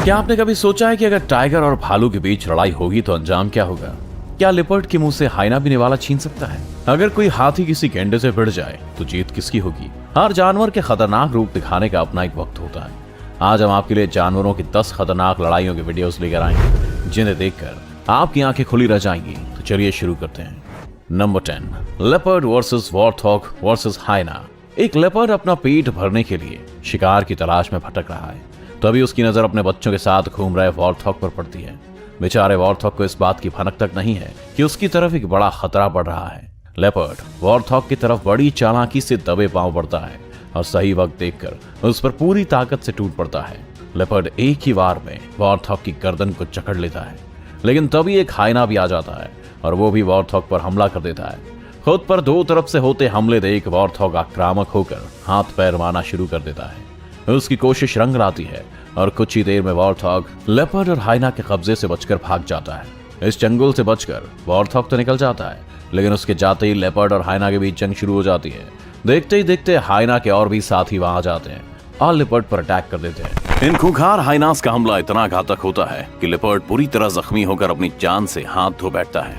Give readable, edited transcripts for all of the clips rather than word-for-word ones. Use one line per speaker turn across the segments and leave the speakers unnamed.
क्या आपने कभी सोचा है कि अगर टाइगर और भालू के बीच लड़ाई होगी तो अंजाम क्या होगा? क्या लिपर्ड के मुंह से हाइना भी निवाला छीन सकता है? अगर कोई हाथी किसी गेंडे से भिड़ जाए तो जीत किसकी होगी? हर जानवर के खतरनाक रूप दिखाने का अपना एक वक्त होता है। आज हम आपके लिए जानवरों की 10 खतरनाक लड़ाइयों के वीडियोस लेकर आएंगे जिन्हें देखकर आपकी आंखें खुली रह जाएंगी। तो चलिए शुरू करते हैं। Number 10, leopard versus warthog versus hyena. एक लेपर्ड अपना पेट भरने के लिए शिकार की तलाश में भटक रहा है। तभी उसकी नजर अपने बच्चों के साथ घूम रहे वॉर्थॉग पर पड़ती है। बेचारे वॉर्थॉग को इस बात की भनक तक नहीं है कि उसकी तरफ एक बड़ा खतरा बढ़ रहा है। लेपर्ड वॉर्थॉग की तरफ बड़ी चालाकी से दबे पांव बढ़ता है और सही वक्त देखकर उस पर पूरी ताकत से टूट पड़ता है। लेपर्ड एक ही वार में वॉर्थॉग की गर्दन को जकड़ लेता है, लेकिन तभी एक हाइना भी आ जाता है और वो भी वॉर्थॉग पर हमला कर देता है। खुद पर दो तरफ से होते हमले देख वॉर्थॉग आक्रामक होकर हाथ पैर मारना शुरू कर देता है। उसकी कोशिश रंग लाती है और कुछ ही देर में वॉर्थॉग लेपर्ड और हाइना के कब्जे से बचकर भाग जाता है। इस चंगुल से बचकर वॉर्थॉग तो निकल जाता है, लेकिन उसके जाते ही लेपर्ड और हाइना के बीच जंग शुरू हो जाती है। देखते ही देखते हाइना के और भी साथी वहां आ जाते हैं और लेपर्ड पर अटैक कर देते हैं। इन खूंखार हाइनास का हमला इतना घातक होता है कि लेपर्ड पूरी तरह जख्मी होकर अपनी जान से हाथ धो बैठता है।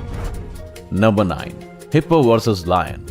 Number 9, hippo versus lion.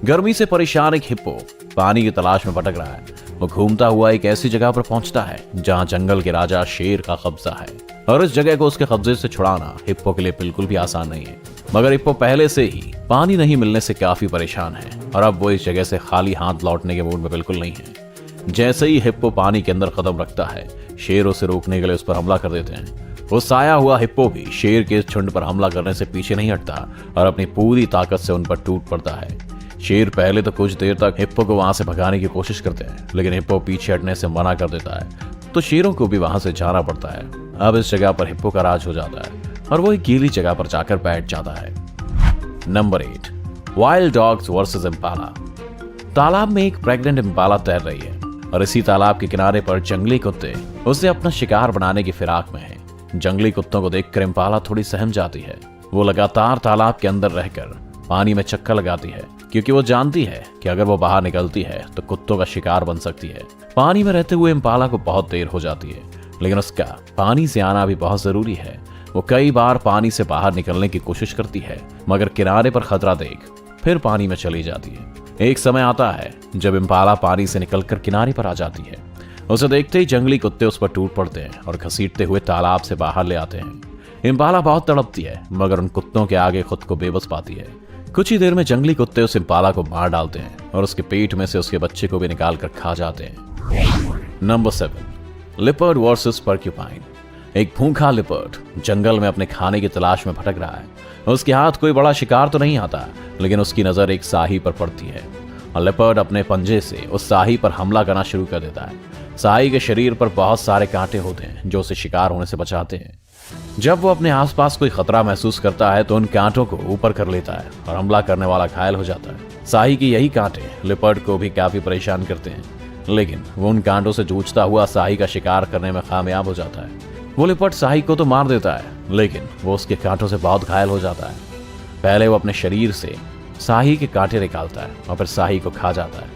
गर्मी से परेशान एक हिप्पो पानी की तलाश में भटक रहा है। वो घूमता हुआ एक ऐसी जगह पर पहुंचता है जहां जंगल के राजा शेर का कब्जा है, और इस जगह को उसके कब्जे से छुड़ाना हिप्पो के लिए बिल्कुल भी आसान नहीं है। मगर हिप्पो पहले से ही पानी नहीं मिलने से काफी परेशान है और अब वो इस जगह से खाली हाथ लौटने के मूड में बिल्कुल नहीं है। जैसे ही हिप्पो पानी के अंदर कदम रखता है, शेर उसे रोकने के लिए उस पर हमला कर देते हैं। वो साया हुआ हिप्पो भी शेर के इस झुंड पर हमला करने से पीछे नहीं हटता और अपनी पूरी ताकत से उन पर टूट पड़ता है। शेर पहले तो कुछ देर तक हिप्पो को वहां से भगाने की कोशिश करते हैं, लेकिन हिप्पो पीछे हटने से मना कर देता है, तो शेरों को भी वहां से जाना पड़ता है। अब इस जगह पर हिप्पो का राज हो जाता है और वो एक गीली जगह पर जाकर बैठ जाता है। Number 8, wild dogs versus Impala. तालाब में एक प्रेग्नेंट इम्पाला तैर रही है और इसी तालाब के किनारे पर जंगली कुत्ते उसे अपना शिकार बनाने की फिराक में हैं। जंगली कुत्तों को देखकर इम्पाला थोड़ी सहम जाती है। वो लगातार तालाब के अंदर रहकर पानी में चक्कर लगाती है, क्योंकि वो जानती है कि अगर वो बाहर निकलती है तो कुत्तों का शिकार बन सकती है। पानी में रहते हुए इम्पाला को बहुत देर हो जाती है, लेकिन उसका पानी से आना भी बहुत जरूरी है। वो कई बार पानी से बाहर निकलने की कोशिश करती है, मगर किनारे पर खतरा देख फिर पानी में चली जाती है। एक समय आता है जब इम्पाला पानी से निकलकर किनारे पर आ जाती है। उसे देखते ही जंगली कुत्ते उस पर टूट पड़ते हैं और घसीटते हुए तालाब से बाहर ले आते हैं। इम्पाला बहुत तड़पती है, मगर उन कुत्तों के आगे खुद को बेबस पाती है। कुछ ही देर में जंगली कुत्ते उस इम्पाला को मार डालते हैं और उसके पेट में से उसके बच्चे को भी निकाल कर खा जाते हैं। Number 7, leopard versus porcupine. एक भूखा लिपर्ड जंगल में अपने खाने की तलाश में भटक रहा है। उसके हाथ कोई बड़ा शिकार तो नहीं आता, लेकिन उसकी नजर एक साही पर पड़ती है और लिपर्ड अपने पंजे से उस साही पर हमला करना शुरू कर देता है। साही के शरीर पर बहुत सारे कांटे होते हैं जो उसे शिकार होने से बचाते हैं। जब वो अपने आसपास कोई खतरा महसूस करता है तो उन कांटों को ऊपर कर लेता है और हमला करने वाला घायल हो जाता है। साही की यही कांटे लिपर्ड को भी काफी परेशान करते हैं, लेकिन वो उन कांटों से जूझता हुआ साही का शिकार करने में कामयाब हो जाता है। वो लिपर्ड साही को तो मार देता है, लेकिन वो उसके कांटों से बहुत घायल हो जाता है। पहले वो अपने शरीर से साही के कांटे निकालता है और फिर साही को खा जाता है,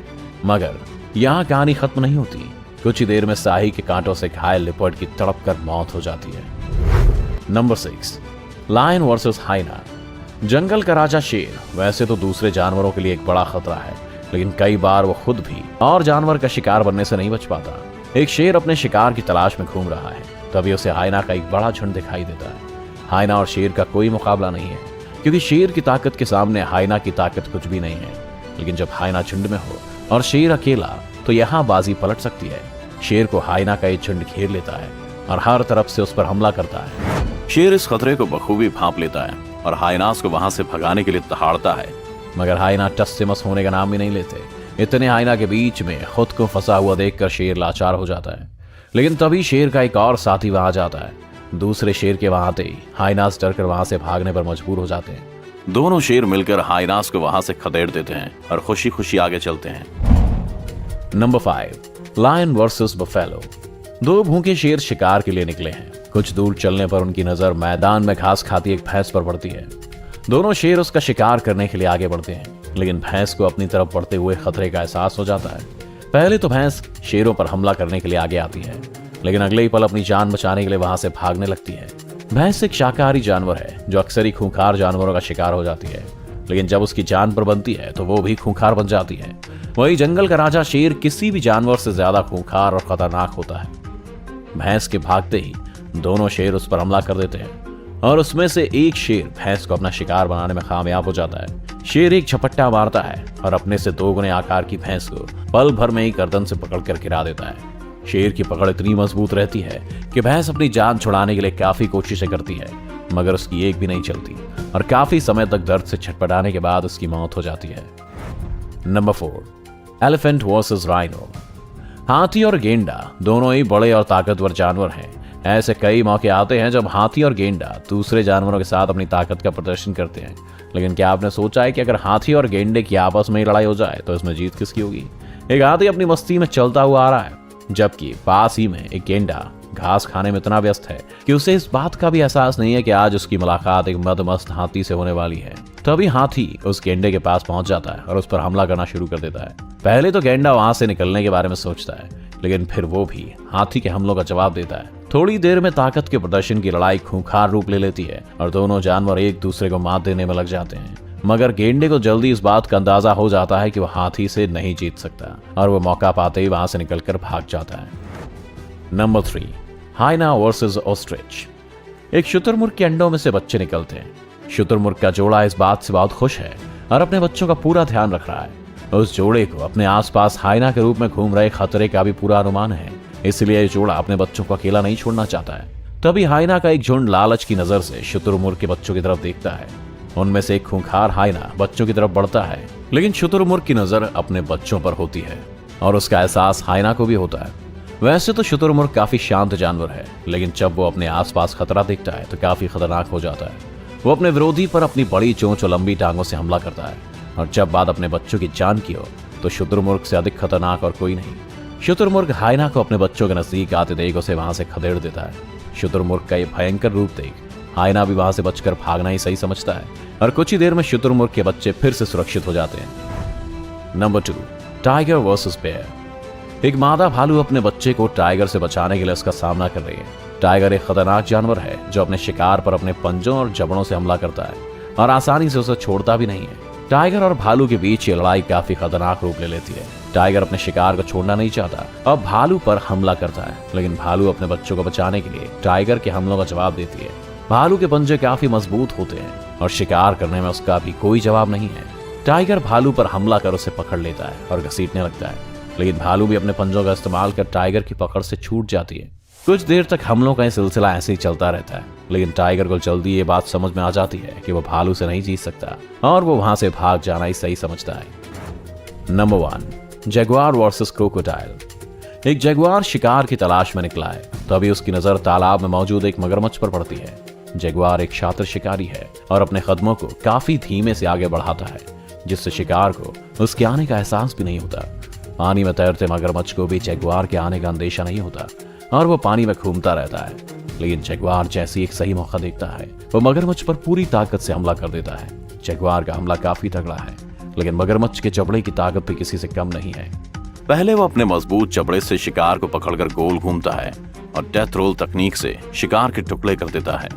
मगर यहाँ कहानी खत्म नहीं होती। कुछ ही देर में साही के कांटों से घायल लिपर्ड की तड़प कर मौत हो जाती है। Number 6, lion versus hyena. जंगल का राजा शेर वैसे तो दूसरे जानवरों के लिए एक बड़ा खतरा है, लेकिन कई बार वो खुद भी और जानवर का शिकार बनने से नहीं बच पाता। एक शेर अपने शिकार की तलाश में घूम रहा है, तभी उसे हाइना का एक बड़ा झुंड दिखाई देता है। हाइना और शेर का कोई मुकाबला नहीं है, क्योंकि शेर की ताकत के सामने हाइना की ताकत कुछ भी नहीं है। लेकिन जब हाइना झुंड में हो और शेर अकेला, तो यहाँ बाजी पलट सकती है। शेर को हाइना का एक झुंड घेर लेता है और हर तरफ से उस पर हमला करता है। शेर इस खतरे को बखूबी भांप लेता है और हाइनास को वहां से भगाने के लिए दहाड़ता है, मगर हाइना टस से मस होने का नाम ही नहीं लेते। इतने हाइना के बीच में खुद को फंसा हुआ देखकर शेर लाचार हो जाता है, लेकिन तभी शेर का एक और साथी वहां आ जाता है। दूसरे शेर के वहां आते ही हाइनास डरकर वहां से भागने पर मजबूर हो जाते हैं। दोनों शेर मिलकर हाइनास को वहां से खदेड़ देते हैं और खुशी खुशी आगे चलते हैं। Number 5, lion versus buffalo. दो भूखे शेर शिकार के लिए निकले हैं। कुछ दूर चलने पर उनकी नजर मैदान में घास खाती एक भैंस पर पड़ती है। दोनों शेर उसका शिकार करने के लिए आगे बढ़ते हैं, लेकिन भैंस को अपनी तरफ बढ़ते हुए खतरे का एहसास हो जाता है। पहले तो भैंस शेरों पर हमला करने के लिए आगे आती है, लेकिन अगले ही पल अपनी जान बचाने के लिए वहां से भागने लगती है। भैंस एक शाकाहारी जानवर है जो अक्सर ही खूंखार जानवरों का शिकार हो जाती है, लेकिन जब उसकी जान पर बनती है तो वो भी खूंखार बन जाती है। वही जंगल का राजा शेर किसी भी जानवर से ज्यादा खूंखार और खतरनाक होता है। भैंस के भागते ही दोनों शेर उस पर हमला कर देते हैं और उसमें से एक शेर भैंस को अपना शिकार बनाने में कामयाब हो जाता है। शेर एक झपट्टा मारता है और अपने से 2 गुने आकार की भैंस को पल भर में ही गर्दन से पकड़कर गिरा देता है। शेर की पकड़ इतनी मजबूत रहती है कि भैंस अपनी जान छुड़ाने के लिए काफी कोशिशें करती है, मगर उसकी एक भी नहीं चलती और काफी समय तक दर्द से छटपटाने के बाद उसकी मौत हो जाती है। Number 4, elephant versus rhino. हाथी और गेंडा दोनों ही बड़े और ताकतवर जानवर हैं। ऐसे कई मौके आते हैं जब हाथी और गेंडा दूसरे जानवरों के साथ अपनी ताकत का प्रदर्शन करते हैं, लेकिन क्या आपने सोचा है कि अगर हाथी और गेंडे की आपस में ही लड़ाई हो जाए तो इसमें जीत किसकी होगी? एक हाथी अपनी मस्ती में चलता हुआ आ रहा है, जबकि पास ही में एक गेंडा घास खाने में इतना व्यस्त है कि उसे इस बात का भी एहसास नहीं है कि आज उसकी मुलाकात एक मदमस्त हाथी से होने वाली है। तभी हाथी उस गेंडे के पास पहुंच जाता है और उस पर हमला करना शुरू कर देता है। पहले तो गेंडा वहां से निकलने के बारे में सोचता है, लेकिन फिर वो भी हाथी के हमलों का जवाब देता है। थोड़ी देर में ताकत के प्रदर्शन की लड़ाई खूंखार रूप ले लेती है और दोनों जानवर एक दूसरे को मात देने में लग जाते हैं, मगर गेंडे को जल्दी इस बात का अंदाजा हो जाता है कि वो हाथी से नहीं जीत सकता और वो मौका पाते ही वहां से निकलकर भाग जाता है। Number 3, hyena versus ostrich. एक शुतुरमुर्ग के अंडों में से बच्चे निकलते हैं। शुतुरमुर्ग का जोड़ा इस बात से बहुत खुश है और अपने बच्चों का पूरा ध्यान रख रहा है। उस जोड़े को अपने आसपास हाइना के रूप में घूम रहे खतरे का भी पूरा अनुमान है, इसलिए ये जोड़ा अपने बच्चों को अकेला नहीं छोड़ना चाहता है। तभी हाइना का एक झुंड लालच की नजर से शुतुरमुर्ग के बच्चों की तरफ देखता है। उनमें से एक खूंखार हाइना बच्चों की तरफ बढ़ता है, लेकिन शुतुरमुर्ग की नजर अपने बच्चों पर होती है और उसका एहसास हाइना को भी होता है। वैसे तो शुतुरमुर्ग काफी शांत जानवर है, लेकिन जब वो अपने आसपास खतरा देखता है तो काफी खतरनाक हो जाता है। वो अपने विरोधी पर अपनी बड़ी चोंच और लंबी टांगों से हमला करता है, और जब बात अपने बच्चों की जान की हो तो शुतुरमुर्ग से अधिक खतरनाक और कोई नहीं। शुतुरमुर्ग हाइना को अपने बच्चों के नजदीक आते देख उसे वहां से खदेड़ देता है। शुतुरमुर्ग का ये भयंकर रूप देख हाइना भी वहां से बचकर भागना ही सही समझता है और कुछ ही देर में शुतुरमुर्ग के बच्चे फिर से सुरक्षित हो जाते हैं। Number 2, tiger versus bear. एक मादा भालू अपने बच्चे को टाइगर से बचाने के लिए उसका सामना कर रही है। टाइगर एक खतरनाक जानवर है जो अपने शिकार पर अपने पंजों और जबड़ों से हमला करता है और आसानी से उसे छोड़ता भी नहीं है। टाइगर और भालू के बीच ये लड़ाई काफी खतरनाक रूप ले लेती है। टाइगर अपने शिकार को छोड़ना नहीं चाहता और भालू पर हमला करता है, लेकिन भालू अपने बच्चों को बचाने के लिए टाइगर के हमलों का जवाब देती है। भालू के पंजे काफी मजबूत होते हैं और शिकार करने में उसका भी कोई जवाब नहीं है। टाइगर भालू पर हमला कर उसे पकड़ लेता है और घसीटने लगता है, लेकिन भालू भी अपने पंजों का इस्तेमाल कर टाइगर की पकड़ से छूट जाती है। कुछ देर तक हमलों का सिलसिला ऐसे ही चलता रहता है, लेकिन टाइगर को जल्दी ये बात समझ में आ जाती है कि वो भालू से नहीं जीत सकता और वो वहां से भाग जाना ही सही समझता है। Number 1, Jaguar versus crocodile. एक जगुआर शिकार की तलाश में निकला है, तभी उसकी नजर तालाब में मौजूद एक मगरमच्छ पर पड़ती है। जगुआर एक शातिर शिकारी है और अपने कदमों को काफी धीमे से आगे बढ़ाता है, जिससे शिकार को उसके आने का एहसास भी नहीं होता। पानी में तैरते मगरमच्छ को भी जगुआर के आने का अंदेशा नहीं होता और वो पानी में घूमता रहता है, लेकिन जगुआर जैसे एक सही मौका देखता है वो मगरमच्छ पर पूरी ताकत से हमला कर देता है। जगुआर का हमला काफी तगड़ा है, लेकिन मगरमच्छ के जबड़े की ताकत भी किसी से कम नहीं है। पहले वो अपने मजबूत जबड़े से शिकार को पकड़कर गोल घूमता है और डेथ रोल तकनीक से शिकार के टुकड़े कर देता है।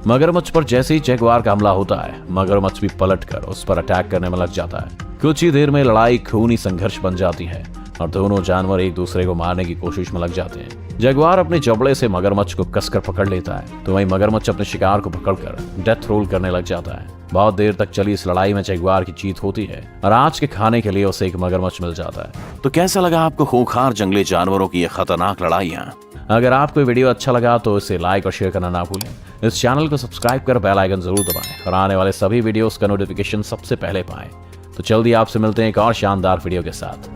मगरमच्छ पर जैसे ही जगुआर का हमला होता है, मगरमच्छ भी पलटकर उस पर अटैक करने में लग जाता है। कुछ ही देर में लड़ाई खूनी संघर्ष बन जाती है और दोनों जानवर एक दूसरे को मारने की कोशिश में लग जाते हैं। जगुआर अपने जबड़े से मगरमच्छ को कसकर पकड़ लेता है, तो वहीं मगरमच्छ अपने शिकार को पकड़कर डेथ रोल करने लग जाता है। बहुत देर तक चली इस लड़ाई में जगुआर की जीत होती है और आज के खाने के लिए उसे एक मगरमच्छ मिल जाता है। तो कैसा लगा आपको खूंखार जंगली जानवरों की ये खतरनाक लड़ाइयां? अगर आपको वीडियो अच्छा लगा तो इसे लाइक और शेयर करना ना भूलें। इस चैनल को सब्सक्राइब कर बेल आइकन जरूर दबाएं और आने वाले सभी वीडियोस का नोटिफिकेशन सबसे पहले पाएं। तो जल्दी आपसे मिलते हैं एक और शानदार वीडियो के साथ।